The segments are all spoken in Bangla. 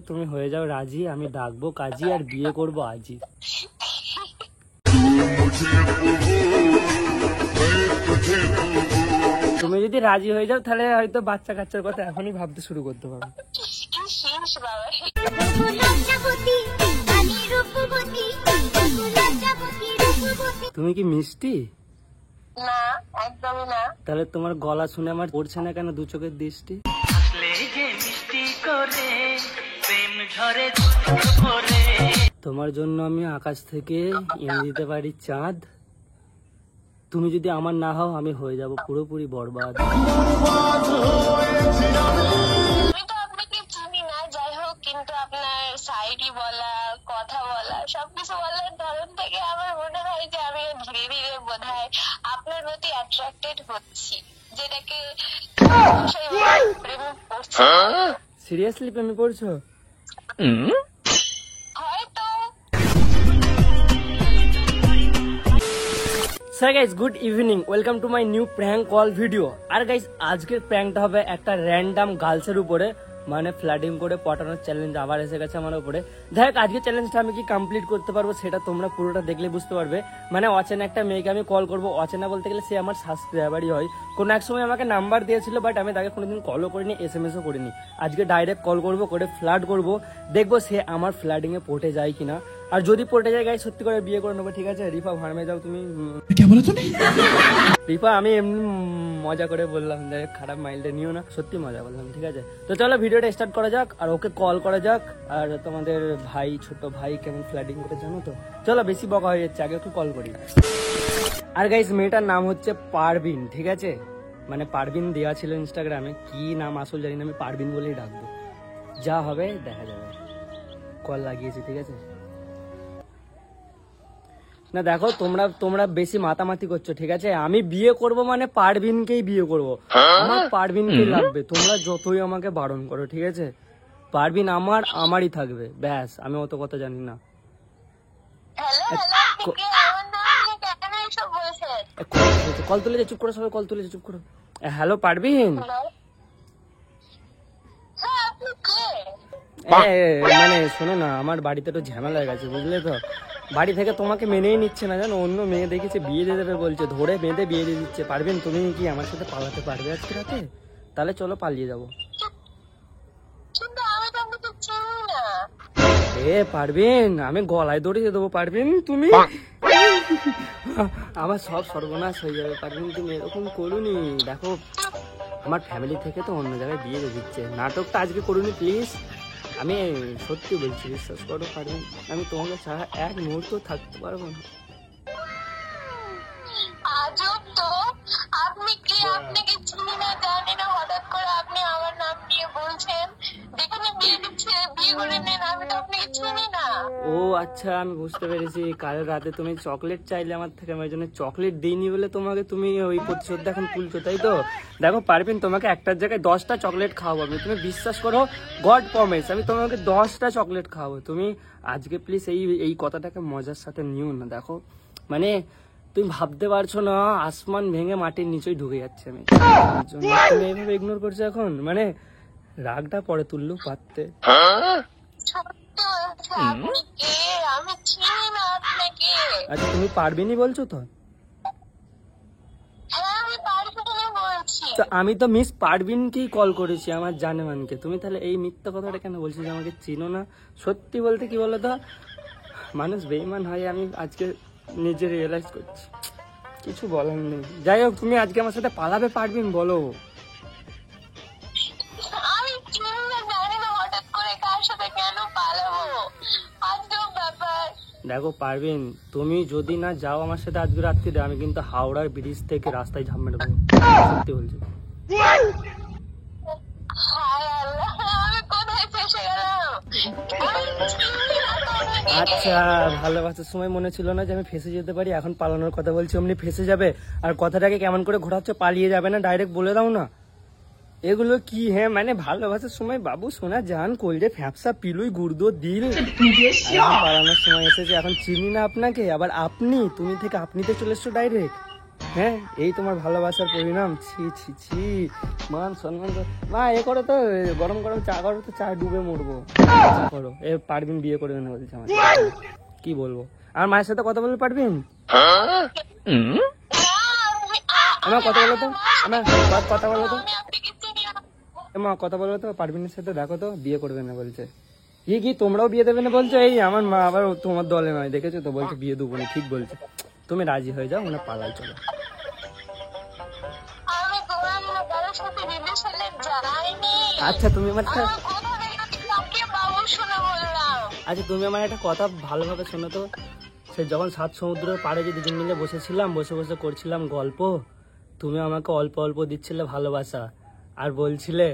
তুমি হয়ে যাও রাজি, আমি ডাকবো কাজী আর বিয়ে করবো আজই। তুমি যদি রাজি হয়ে যাও তাহলে হয়তো বাচ্চা কাচ্চার কথা এখনই ভাবতে শুরু করতে পারো। তুমি কি মিষ্টি? না, একদমই না। তাহলে তোমার গলা শুনে আমার পড়ছে না কেন দু চোখের দৃষ্টি? তোমার জন্য আমি আকাশ থেকে এনে দিতে পারি চাঁদ। তুমি যদি আমার না হও আমি হয়ে যাব পুরোপুরি বরবাদ। আমি তো আপনাকে চিনি না, যাই হোক, কিন্তু আপনার সাইডি বলা, কথা বলা, সবকিছু বলার ধরন থেকে আমার মনে হয় যে আমি ধীরে ধীরে বোধহয় আপনার প্রতি অ্যাট্রাক্টেড হচ্ছি, যেটাকে প্রেমে পড়ছি। সিরিয়াসলি প্রেমে পড়ছো? হয়তো। So guys, good evening, welcome to my new prank call video. আর গাইস, আজকের প্র্যাঙ্কটা হবে একটা র্যান্ডাম গার্লসের উপরে, মানে ফ্ল্যাটিং করে পটানোর চ্যালেঞ্জ আবার এসে গেছে আমার উপরে। দেখ, আজকের চ্যালেঞ্জটা আমি কি কমপ্লিট করতে পারবো সেটা তোমরা পুরোটা দেখলে বুঝতে পারবে। মানে অচেনা একটা মেয়েকে আমি কল করবো, অচেনা বলতে গেলে সে আমার সাবস্ক্রাইবারই হয়। কোনো এক সময় আমাকে নাম্বার দিয়েছিল, বাট আমি তাকে কোনোদিন কলও করিনি, SMS-ও করিনি। আজকে ডাইরেক্ট কল করবো, করে ফ্ল্যাট করবো, দেখবো সে আমার ফ্ল্যাটিংয়ে পটে যায় কিনা। আর যদি পটে যায় গাইস, সত্যি করে বিয়ে করে নেবো, ঠিক আছে? রিফা ভাড়মে যাও তুমি। রিফা, আমি এমনি মজা করে বললাম, খারাপ মাইন্ডে নিও না, সত্যি মজা বললাম, ঠিক আছে? তো চলো ভিডিওটা স্টার্ট করা যাক, আর ওকে কল করা যাক। আর তোমাদের ভাই, ছোট ভাই কেমন ফ্ল্যাটিং করে জানো তো? চলো, বেশি বকা হয়ে যাচ্ছে, আগে ওকে কল করি। আর গাইস, মেয়েটার নাম হচ্ছে পারভিন, ঠিক আছে? মানে পারভিন দেওয়া ছিল ইনস্টাগ্রামে, কি নাম আসল জানি না, আমি পারভিন বলেই ডাকবো। যা হবে দেখা যাবে। কল লাগিয়েছি, ঠিক আছে? না দেখো, তোমরা বেশি মাতামাতি করছো, ঠিক আছে? আমি বিয়ে করব মানে পারভিনকেই বিয়ে করব, আমার পারভিনকেই লাগবে। তোমরা যতই আমাকে বারণ করো, ঠিক আছে? পারভিন আমারই থাকবে, ব্যাস। আমি অত কথা জানি না। কল তুলেছে, চুপ করো সবাই, কল তুলেছে, চুপ করো। হ্যালো পারভিন। মানে শোনো না, আমার বাড়িতে একটু ঝামেলা হয়ে গেছে, বুঝলে তো? বাড়ি থেকে তোমাকে মেনেই নিচ্ছে না, জানো? অন্য মেয়ে দেখেছে, বিয়ে দিয়ে দেবে বলছে, ধরে বেঁধে বিয়ে দিয়ে দিচ্ছে। পারবেন তুমি কি আমার সাথে পালাতে পারবে আজকে রাতে? তাহলে চলো পালিয়ে যাবো। পারবেন, আমি গলায় দড়িয়ে দেবো। পারবেন তুমি, আমার সব সর্বনাশ হয়ে যাবে। পারবেন তুমি এরকম করুনি। দেখো, আমার ফ্যামিলি থেকে তো অন্য জায়গায় বিয়ে দিয়ে দিচ্ছে, নাটকটা আজকে করুনি প্লিজ। আমি সত্যি বলছি, বিশ্বাস করো পারবেন, আমি তোমাকে ছাড়া এক মুহূর্ত থাকতে পারবো না। আজব তো, আপনি কি? আপনাকে চিনি না, জানি না, হঠাৎ করে আপনি আমার নাম নিয়ে বলছেন, যেখানে বিয়ে দিচ্ছে বিয়ে করে নেন, আমি তো আপনাকে চিনি না। ও আচ্ছা, আমি বুঝতে পেরেছি। কাল রাতে তুমি চকলেট চাইলে আমার থেকে, আমি ওই জন্য চকলেট দিইনি বলে তোমাকে তুমি ওই প্রতিশোধ এখন তুলছো, তাই তো? দেখো পারবেন, তোমাকে একটার জায়গায় 10টা চকলেট খাওয়াবো আমি, তুমি বিশ্বাস করো, গড প্রমিস, আমি তোমাকে 10টা চকলেট খাওয়াবো। তুমি আজকে প্লিজ এই কথাটাকে মজার সাথে নিও না। দেখো মানে তুমি ভাবতে পারছো না, আসমান ভেঙে মাটির নিচেই ঢুকে যাচ্ছে আমি। তুমি এইভাবে ইগনোর করছো এখন, মানে রাগটা পরে তুললেও পারতে। আচ্ছা, তুমি পারবিনি বলছো তো? আমি তো মিস পারভিনকেই কল করেছি, আমার জানেমানকে। তুমি তাহলে এই মিথ্যা কথাটা কেন বলছো যে আমাকে চিনো না? সত্যি বলতে কি বলো তো, মানুষ বেঈমান হয়, আমি আজকে নিজে রিয়েলাইজ করছি। কিছু বলার নেই। যাই হোক, তুমি আজকে আমার সাথে পালাবে পারভিন, বলো। দেখো পারভিন, তুমি যদি না যাও আমার সাথে আজকে রাত্রিরে, আমি কিন্তু হাওড়ার ব্রিজ থেকে রাস্তায় ঝাঁপ মেরে দেবো, সত্যি বলছি। আচ্ছা, ভালোবাসার সময় মনে ছিল না যে আমি ফেসে যেতে পারি, এখন পালানোর কথা বলছি, অমনি ফেসে যাবে? আর কথাটাকে কেমন করে ঘোরাচ্ছ, পালিয়ে যাবে না? ডাইরেক্ট বলে দাও না। এগুলো কি? হ্যাঁ, মানে ভালোবাসার সময় বাবু সোনা জান কইরে ফ্যাপসা পিলুই গুর্দো দিল, পালানোর সময় এসেছে, এখন চিনি না আপনাকে। আবার তুমি থেকে আপনিতে চলে এসছো ডাইরেক্ট। হ্যাঁ এই তোমার ভালোবাসার পরিণাম? ছি ছি ছি, মান সম্মান মা এ করো তো, গরম গরম চা করো তো, চা ডুবে মরবো। করো এ পারবিন বিয়ে করবে না বলছে আমার। কি বলবো, আর মায়ের সাথে কথা বলতে পারবিন? আমার কথা বলো তো, আমার কথা বলো তো, মা কথা বলো তো, পারবিনের সাথে দেখো তো, বিয়ে করবে না বলছে। কি তোমরাও বিয়ে দেবে না বলছো? এই আমার মা আবার তোমার দলে নয়, দেখেছো তো, বলছে বিয়ে দেবো না। ঠিক বলছে, তুমি রাজি হয়ে যাও, মানে পালাই চলো। আচ্ছা তুমি আমার আচ্ছা তুমি আমার একটা কথা ভালোভাবে শোনো তো। সে যখন 7 সমুদ্রের পাড়ে যে দুজন মিলে বসেছিলাম, বসে বসে করছিলাম গল্প, তুমি আমাকে অল্প অল্প দিচ্ছিলে ভালোবাসা, আর বলছিলে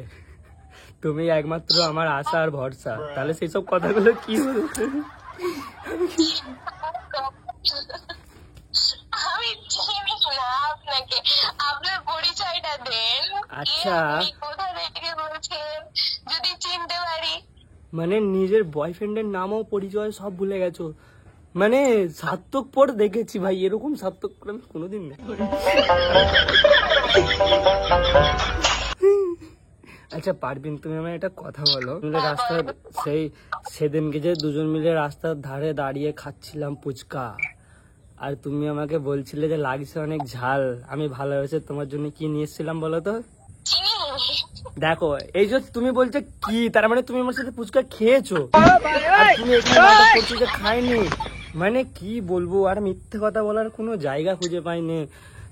তুমি একমাত্র আমার আশা আর ভরসা। তাহলে সেই সব কথাগুলো কি হলো? আমি চিনি না আপনাকে, আপনার পরিচয়টা দেন। আচ্ছা কোথা থেকে বলছেন যদি চিনতে পারি? মানে নিজের বয়ফ্রেন্ডের নামও পরিচয় সব ভুলে গেছো? মানে সার্থক পর দেখেছি ভাই, এরকম সার্থক পর আমি কোনোদিন না। আচ্ছা পারবিন, তুমি আমার একটা কথা বলো, রাস্তার সেদিনকে যে দুজন মিলে রাস্তার ধারে দাঁড়িয়ে খাচ্ছিলাম ফুচকা, আর তুমি আমাকে বলছিলে যে লাগছে অনেক ঝাল, আমি ভালোবেসে তোমার জন্য কি নিয়ে এসেছিলাম বলো তো? দেখো এই যে তুমি বলছো কি, তার মানে তুমি আমার সাথে ফুচকা খেয়েছো, আর তুমি এখানে নাটক করছো যে খাইনি। মানে কি বলবো, আর মিথ্যে কথা বলার কোনো জায়গা খুঁজে পাইনি।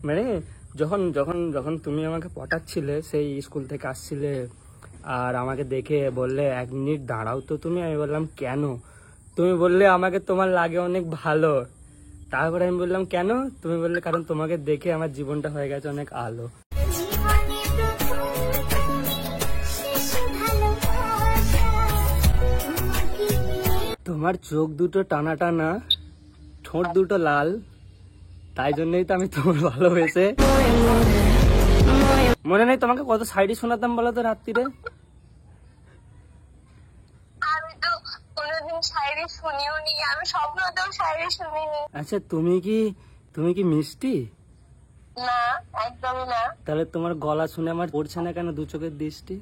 মানে যখন যখন যখন তুমি আমাকে পটাচ্ছিলে, সেই স্কুল থেকে আসছিলে, আর আমাকে দেখে বললে 1 মিনিট দাঁড়াও তো তুমি, আমি বললাম কেন? তুমি বললে আমাকে তোমার লাগে অনেক ভালো। তারপরে আমি বললাম কেন? তুমি বললে কারণ তোমাকে দেখে আমার জীবনটা হয়ে গেছে অনেক আলো। তোমার চোখ দুটো টানা টানা, ঠোঁট দুটো লাল, তাই জন্যই তো আমি তোমার ভালোবেসে। মনে নেই তোমাকে কত শায়রি শোনাতাম বলো তো রাত্রিরে? আমি তো কোনোদিন শায়রি শুনিও নি, আমি স্বপ্নতেও শায়রি শুনিনি। আচ্ছা তুমি কি মিষ্টি? না, একদমই না। তাহলে তোমার গলা শুনে আমার পড়ছে না কেন 2 চোখের দৃষ্টি?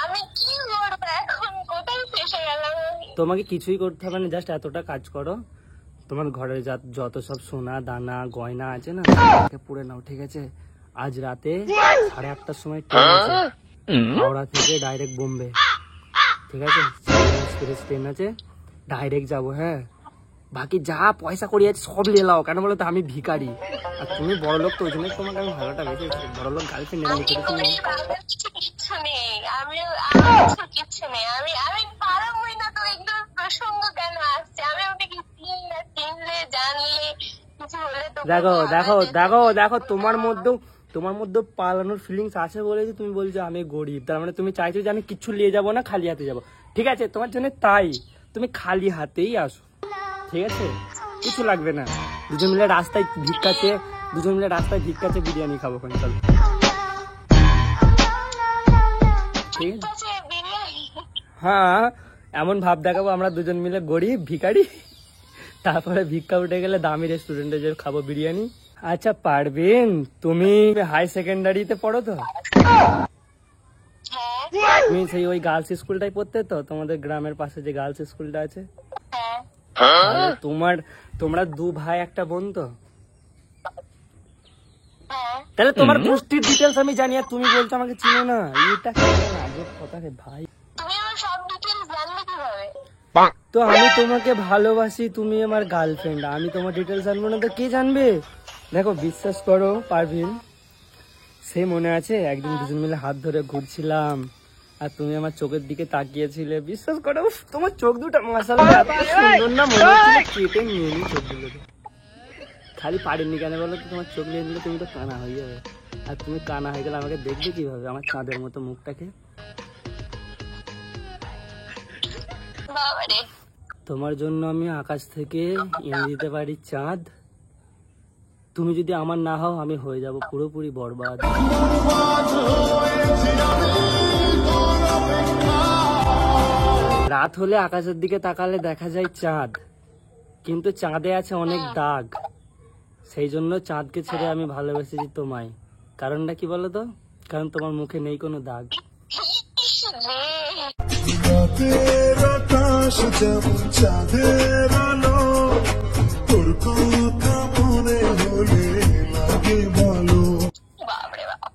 আমি কি করবো এখন, কোথায় ফেসে গেলাম আমি? তোমাকে কিছুই করতে হবে না, জাস্ট এতটা কাজ করো, তোমার ঘরে যত সব সোনা দানা গয়না আছে না, পুড়ে নাও, ঠিক আছে? আজ রাতে 8:30টার সময় ট্রেন আছে, হাওড়া থেকে ডাইরেক্ট বোম্বে, ঠিক আছে? এক্সপ্রেস ট্রেন আছে, ডাইরেক্ট যাবো। হ্যাঁ, বাকি যা পয়সা করি আছে সব নিয়ে নাও, কেন বলো তো আমি ভিখারি, আর তুমি বড় লোক, তো ওই জন্য তোমাকে আমি ভালোটা বেশি, বড় লোক গার্লফ্রেন্ড কিচ্ছু নেই, আমি কিচ্ছু নেই, আমি পারবোই না তো। একদম প্রসঙ্গ কেন আসছে? আমি ওটাকে চিনি না, চিনলে জানলে কিছু হলে তো। দেখো দেখো দেখো দেখো তোমার মধ্যে পালানোর ফিলিংস আছে বলে যে তুমি বলছো আমি গরিব, তার মানে তুমি চাইছো যে আমি কিচ্ছু নিয়ে যাবো না, খালি হাতে যাবো। ঠিক আছে, তোমার জন্য তাই তুমি খালি হাতেই আসো, ঠিক আছে? কিছু লাগবে না, দুজন মিলে রাস্তায় ভিক্ষাচ্ছে বিরিয়ানি খাবো। চলো, ঠিক আছে? হ্যাঁ, এমন ভাব দেখাবো আমরা দুজন মিলে গরিব ভিখারি, তারপরে ভিক্ষা উঠে গেলে দামি রেস্টুরেন্টে যে খাবো বিরিয়ানি। আচ্ছা পারবেন, তুমি হাই সেকেন্ডারিতে পড়ো তো? তুমি সেই ওই গার্লস স্কুলটাই পড়তে তো, তোমাদের গ্রামের পাশে যে গার্লস স্কুলটা আছে? তোমরা 2 ভাই 1 বোন তো? তাহলে তোমার গোষ্ঠীর ডিটেলস আমি জানি, আর তুমি বলছো আমাকে চিনো না, এটা কেমন আজব কথা রে ভাই। তুমি আমার সব ডিটেইলস জানলে কিভাবে? তো আমি তোমাকে ভালোবাসি, তুমি আমার গার্লফ্রেন্ড, আমি তোমার ডিটেলস জানবো না তো কে জানবে? দেখো বিশ্বাস করো পারভিন, সে মনে আছে একদিন দুজন মিলে হাত ধরে ঘুরছিলাম, আর তুমি আমার চোখের দিকে তাকিয়েছিলে, বিশ্বাস করো তোমার চোখ দুটো মাশাআল্লাহ এত সুন্দর না, মনে হচ্ছিল কেটে নিয়ে নি চোখগুলো। খালি পারিনি কেন বলো তো, তোমার চোখ নিয়ে নিলে তুমি তো কানা হয়ে যাবে, আর তুমি কানা হয়ে গেলে আমাকে দেখবে কিভাবে, আমার চাঁদের মতো মুখটাকে? তোমার জন্য আমি আকাশ থেকে এনে দিতে পারি চাঁদ, তুমি যদি আমার না হও আমি হয়ে যাব পুরোপুরি বরবাদ। রাত হলে আকাশের দিকে তাকালে দেখা যায় চাঁদ, কিন্তু চাঁদে আছে অনেক দাগ। সেই জন্য চাঁদকে ছেড়ে আমি ভালোবেসেছি তোমায়। কারণটা কি বলো তো? কারণ তোমার মুখে নেই কোনো দাগ। ইস রে। রাতের আকাশ যেমন চাঁদের আলো, তোর কথা মনে হলে লাগে ভালো। বাপরে বাপ।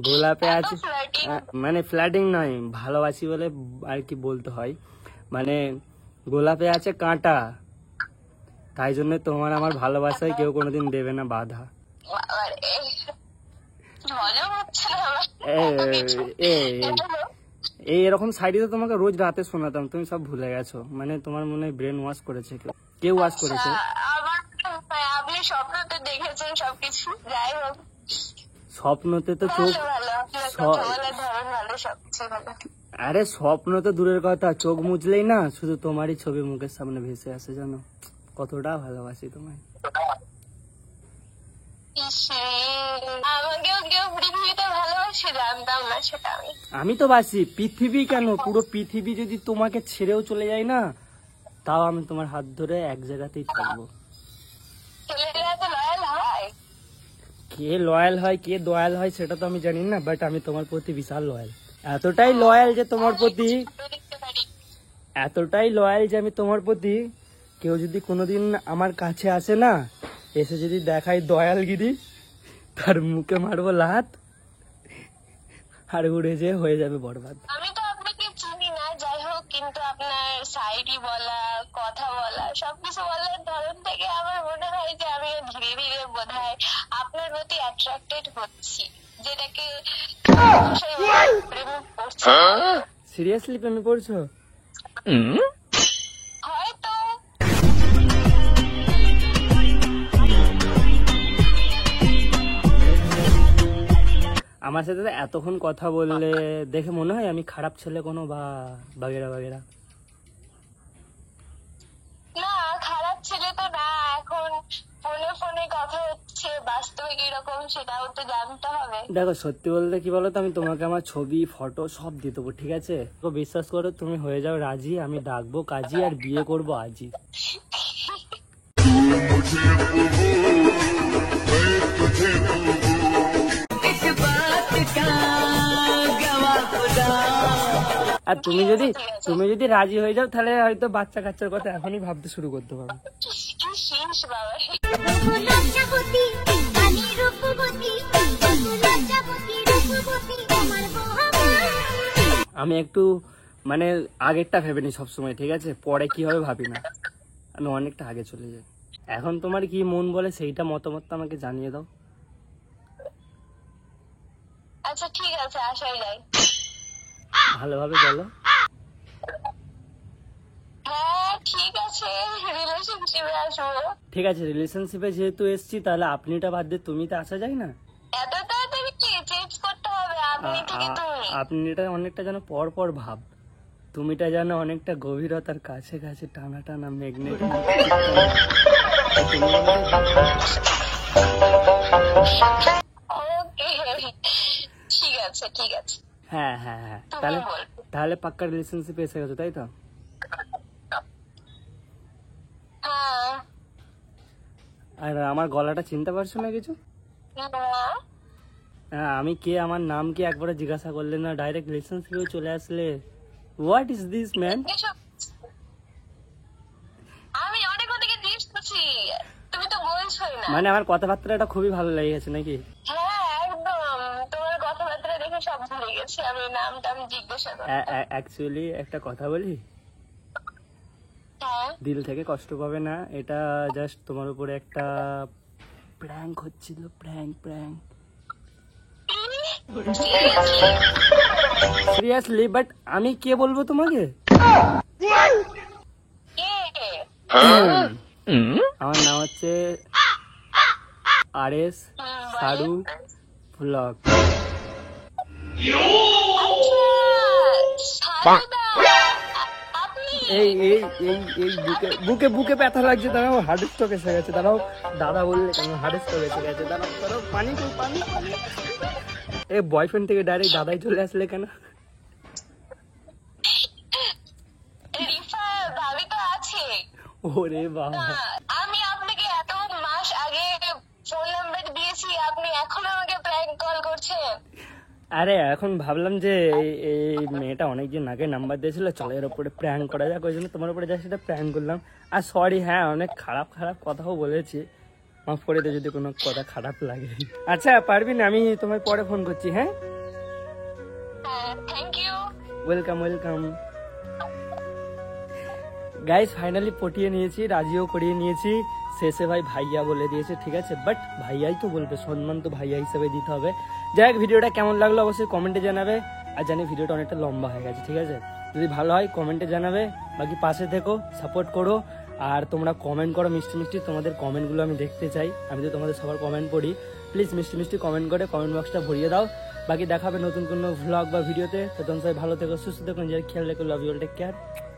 গোলাপে আছে flirting। মানে ফ্ল্যাটিং নয়, ভালোবাসি বলে আর কি বলতে হয়। মানে গোলাপে আছে কাঁটা, তাই জন্য তোমার আমার ভালোবাসায় কেউ কোনোদিন দেবে না বাধা। বাবারে, মজা হচ্ছে না আমার। এই এরকম সাইডে তো তোমাকে রোজ রাতে শোনাতাম, তুমি সব ভুলে গেছো। মানে তোমার মনে হয় ব্রেন ওয়াশ করেছে কেউ ওয়াশ করেছে। আমার আপনি স্বপ্নতে দেখেছেন সবকিছু। যাই হোক, স্বপ্নতে তো চোখ, ভালো ভালো, আপনার কথা বলার ধরন ভালো, সবকিছু ভালো। আরে স্বপ্ন তো দূরের কথা, চোখ মুছলেই না শুধু তোমারই ছবি মুখের সামনে ভেসে আসে, জানো কতটা ভালোবাসি তোমায়। ইস রে, আমাকেও কেউ পৃথিবীতে ভালোবাসে, জানতাম না সেটা আমি। আমি তো বাসি পৃথিবী, কেন পুরো পৃথিবী যদি তোমাকে ছেড়েও চলে যায় না, তাও আমি তোমার হাত ধরে এক জায়গাতেই থাকবো। ছেলেরা তো লয়াল হয়। কে লয়াল হয় কে দয়াল হয় সেটা তো আমি জানি না, বাট আমি তোমার প্রতি বিশাল লয়াল। এতটাই লয়াল যে তোমার প্রতি, দেখতে পারি। এতটাই লয়াল যে আমি তোমার প্রতি, কেউ যদি কোনোদিন আমার কাছে আসে না, এসে যদি দেখায় দয়ালগিরি, তার মুখে মারবো লাত, আর উড়ে যে হয়ে যাবে বরবাদ। আমি তো আপনাকে চিনি না, যাই হোক, কিন্তু আপনার সাইডি বলা, কথা বলা, সবকিছু বলার ধরন থেকে আমার মনে হয় যে আমি ধীরে ধীরে বোধহয় আপনার প্রতি অ্যাট্রাক্টেড হচ্ছি, যেটাকে ভাষায় বলে প্রেমে পড়ছি সিরিয়াসলি প্রেমে পড়ছো? হয়তো। আমার সাথে তো এতক্ষণ কথা বললে দেখে মনে হয় আমি খারাপ ছেলে কোনো, বা বাগেরা বাগেরা। না, খারাপ ছেলে তো না। এখন ফোনে ফোনে কথা হচ্ছে, বাস্তবে কিরকম সেটাও তো জানতে হবে। দেখো সত্যি বলতে কি বলো তো, আমি তোমাকে আমার ছবি ফটো সব দিয়ে দেবো, ঠিক আছে? তো বিশ্বাস করো, তুমি হয়ে যাও রাজি, আমি ডাকবো কাজী আর বিয়ে করবো আজই। আর তুমি যদি রাজি হয়ে যাও, তাহলে হয়তো বাচ্চা কাচ্চার কথা এখনই ভাবতে শুরু করতে পারো। ইস বাবা। আমি একটু মানে আগেরটা ভেবে নি সবসময়, ঠিক আছে? পরে কি হবে ভাবি না, আমি অনেকটা আগে চলে যাই। এখন তোমার কি মন বলে সেইটা মতামত আমাকে জানিয়ে দাও। আচ্ছা ঠিক আছে, আসাই যায়। ভালোভাবে বলো। হ্যাঁ ঠিক আছে, রিলেশনশিপে আসবো। ঠিক আছে, রিলেশনশিপে যেহেতু এসছি, তাহলে আপনিটা বাদ দিয়ে তুমিতে আসা যায় না? এত তাড়াতাড়ি কি চেঞ্জ করতে হবে? আপনি থেকে তুমি। আপনিটা অনেকটা যেন পর পর ভাব, তুমিটা যেন অনেকটা গভীরতার কাছে কাছে টানা টানা ম্যাগনেট। ওকে, ঠিক আছে ঠিক আছে। হ্যাঁ হ্যাঁ হ্যাঁ, তাহলে তাহলে পাক্কা রিলেশনশিপে এসে গেছো, তাই তো? হ্যাঁ। আর আমার গলাটা চিনতে পারছো না কিছু? না, হ্যাঁ, আমি কে, আমার নাম কি একবারে জিজ্ঞাসা করলে না, ডাইরেক্ট রিলেশনশিপে চলে আসলে। What is this man? কিছু আমি অনেক ওদিকে জিজ্ঞেস করছি, তুমি তো বলছোই না। মানে আমার কথাবার্তাটা খুবই ভালো লেগে গেছে নাকি? হ্যাঁ একদম, তোমার কথাবার্তা দেখে সব ভুলে গেছি, আমি নামটা আমি জিজ্ঞাসা করি। অ্যাকচুয়ালি একটা কথা বলি, হ্যাঁ দিল থেকে কষ্ট পাবে না, এটা জাস্ট তোমার উপরে একটা প্র্যাঙ্ক হচ্ছিল, প্র্যাঙ্ক প্র্যাঙ্ক। সিরিয়াসলি, বাট আমি কে বলবো তোমাকে? আমার নাম হচ্ছে RS সারু ব্লগ। এই এই এই এই বুকে বুকে বুকে ব্যথা লাগছে, দাঁড়াও হার্ট স্ট্রোক এসে গেছে, দাঁড়াও দাদা বললে কেন, হার্ট স্ট্রোক এসে গেছে, দাঁড়াও দাঁড়াও, পানি তো পানি। এই বয়ফ্রেন্ড থেকে ডাইরেক্ট দাদাই চলে আসলে কেন? ওরে বাবা, আমি আপনাকে এত মাস আগে ফোন নাম্বার দিয়েছি, আপনি এখন আমাকে প্র্যাঙ্ক কল করছেন? আরে এখন ভাবলাম যে এই মেয়েটা অনেকদিন আগে নাম্বার দিয়েছিল, চলো এর উপরে প্র্যাঙ্ক করা যাক, ওই জন্য তোমার উপরে যা সেটা প্র্যাঙ্ক করলাম। আর সরি, হ্যাঁ অনেক খারাপ খারাপ কথাও বলেছি, মাফ করে দে যদি কোনো কথা খারাপ লাগে। আচ্ছা পারবিন, আমি তোমায় পরে ফোন করছি। হ্যাঁ, হ্যাঁ, thank you. Welcome welcome. Guys finally পটিয়ে নিয়েছি, রাজিও করিয়ে নিয়েছি, শেষে ভাই ভাইয়া বলে দিয়েছে, ঠিক আছে, বাট ভাইয়াই তো বলবে, সম্মান তো ভাইয়া হিসেবে দিতে হবে। যাই হোক, ভিডিওটা কেমন লাগলো অবশ্যই কমেন্টে জানাবে। আর জানি ভিডিওটা অনেকটা লম্বা হয়ে গেছে, ঠিক আছে, যদি ভালো হয় কমেন্টে জানাবে, বাকি পাশে থেকো, সাপোর্ট করো। আর তোমরা কমেন্ট করো মিষ্টি মিষ্টি, তোমাদের কমেন্টগুলো আমি দেখতে চাই, আমি তো তোমাদের সবার কমেন্ট পড়ি। প্লিজ মিষ্টি মিষ্টি কমেন্ট করে কমেন্ট বক্সটা ভরিয়ে দাও। বাকি দেখাবে নতুন কোনো ভ্লগ বা ভিডিওতে, তো তোমরা সবাই ভালো থেকো, সুস্থ থেকো, নিজের খেয়াল রেখো, love you all, take care,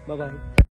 bye by.